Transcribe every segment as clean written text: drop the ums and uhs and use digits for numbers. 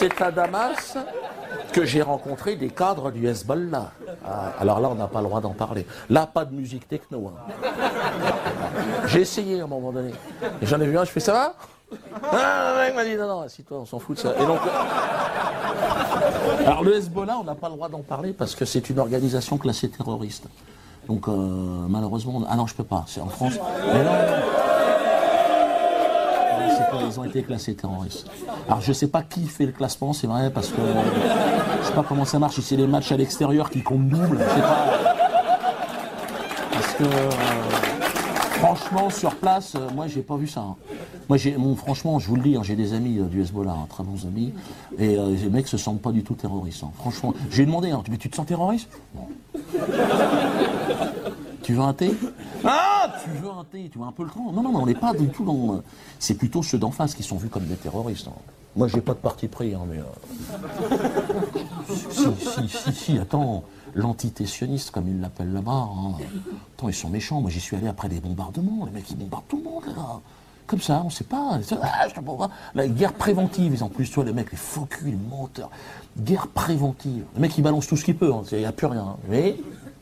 C'est à Damas que j'ai rencontré des cadres du Hezbollah. Ah, alors là, on n'a pas le droit d'en parler. Là, pas de musique techno. Hein. J'ai essayé à un moment donné. Et j'en ai vu un, je fais, ça va? Ah, le mec m'a dit, non, non, assis-toi, on s'en fout de ça. Et donc, alors le Hezbollah, on n'a pas le droit d'en parler parce que c'est une organisation classée terroriste. Donc, malheureusement, ah non, je peux pas, c'est en France. Mais non, ils ont été classés terroristes. Alors je sais pas qui fait le classement, c'est vrai, parce que je sais pas comment ça marche, si c'est les matchs à l'extérieur qui comptent double, je sais pas. Parce que franchement, sur place, moi j'ai pas vu ça. Hein. Moi franchement, je vous le dis, hein, j'ai des amis du Hezbollah, hein, très bons amis, et les mecs se sentent pas du tout terroristes. Hein. Franchement, j'ai demandé, hein, mais tu te sens terroriste? Non. Tu veux un thé? Ah, tu veux un thé? Tu veux un peu le temps? Non, non, non, on n'est pas du tout dans... C'est plutôt ceux d'en face qui sont vus comme des terroristes. Hein. Moi, j'ai pas de parti pris, hein, mais... Si, attends, l'antitessionniste, comme ils l'appellent là-bas, hein. Attends, ils sont méchants. Moi, j'y suis allé après des bombardements. Les mecs, ils bombardent tout le monde, là. Comme ça, on sait pas. La guerre préventive, en plus, toi, les mecs, les faux culs, les menteurs. Guerre préventive. Les mecs, ils balancent tout ce qu'ils peuvent, il n'y a plus rien. Hein. Mais...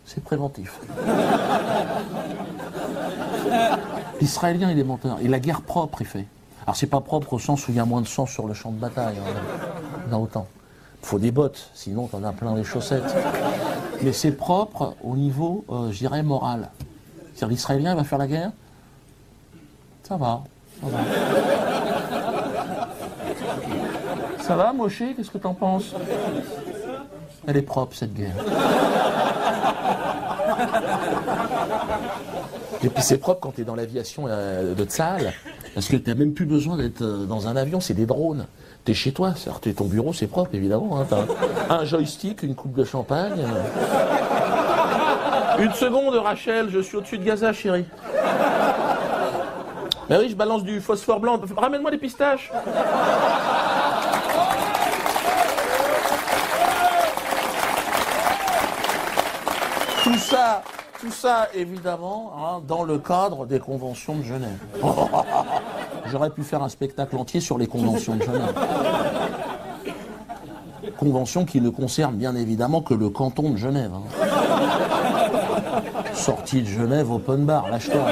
c'est préventif. L'Israélien, il est menteur. Et la guerre propre, il fait. Alors, c'est pas propre au sens où il y a moins de sang sur le champ de bataille. Hein, dans autant. Il faut des bottes, sinon t'en as plein les chaussettes. Mais c'est propre au niveau, je dirais, moral. C'est-à-dire, l'Israélien, il va faire la guerre? Ça va. Ça va. Ça va, Moshe? Qu'est-ce que t'en penses? Elle est propre, cette guerre. Et puis c'est propre quand tu es dans l'aviation de Tsahal, parce que tu n'as même plus besoin d'être dans un avion, c'est des drones. Tu es chez toi, c'est ton bureau, c'est propre évidemment. Hein, tu as un joystick, une coupe de champagne. Une seconde, Rachel, je suis au-dessus de Gaza, chérie. Mais oui, je balance du phosphore blanc. Ramène-moi des pistaches. Tout ça, évidemment, hein, dans le cadre des conventions de Genève. J'aurais pu faire un spectacle entier sur les conventions de Genève. Conventions qui ne concernent bien évidemment que le canton de Genève. Hein. Sortie de Genève, open bar, lâche-toi.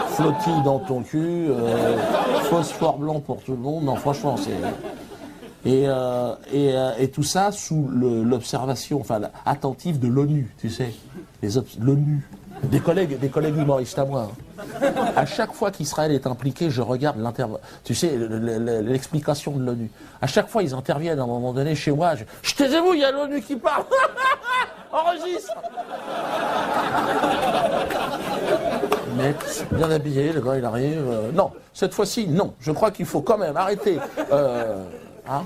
Flottille dans ton cul, phosphore blanc pour tout le monde. Non, franchement, c'est... Et tout ça sous l'observation, enfin, attentive de l'ONU, tu sais, l'ONU, des collègues humoristes à moi. Hein. À chaque fois qu'Israël est impliqué, je regarde l'explication de l'ONU. À chaque fois, ils interviennent à un moment donné chez moi. Taisez-vous, il y a l'ONU qui parle. Enregistre. Mec, bien habillé, le gars il arrive. Non, cette fois-ci, non. Je crois qu'il faut quand même arrêter. Hein?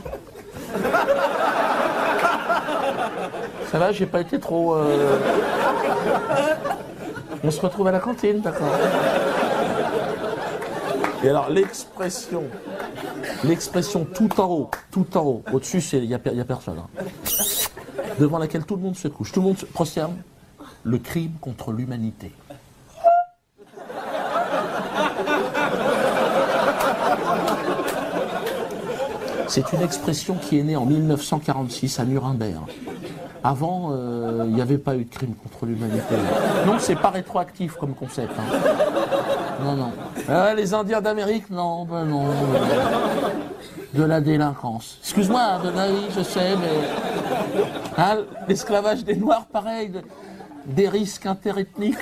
Ça va, j'ai pas été trop... On se retrouve à la cantine, d'accord. Et alors, l'expression tout en haut, au-dessus, il n'y a personne. Hein. Devant laquelle tout le monde se couche, tout le monde se prosterne. Le crime contre l'humanité. C'est une expression qui est née en 1946 à Nuremberg. Avant, il n'y avait pas eu de crime contre l'humanité. Non, c'est pas rétroactif comme concept. Hein. Non, non. Les Indiens d'Amérique, non, ben non. De la délinquance. Excuse-moi, oui, je sais, mais... Hein, l'esclavage des Noirs, pareil. Des risques interethniques.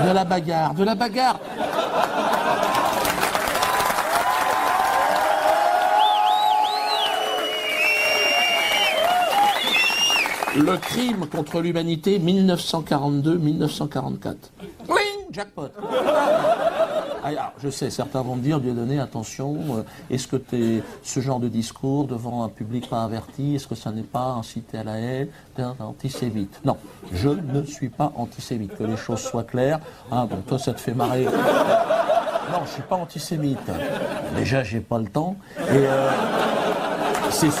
De la bagarre. De la bagarre. Le crime contre l'humanité, 1942-1944. Bling, jackpot. Alors, je sais, certains vont me dire, Dieudonné, attention, est-ce que ce genre de discours devant un public pas averti, est-ce que ça n'est pas incité à la haine, antisémite? Non, je ne suis pas antisémite, que les choses soient claires. Hein, bon, toi, ça te fait marrer. Non, je suis pas antisémite. Déjà, j'ai pas le temps. Et c'est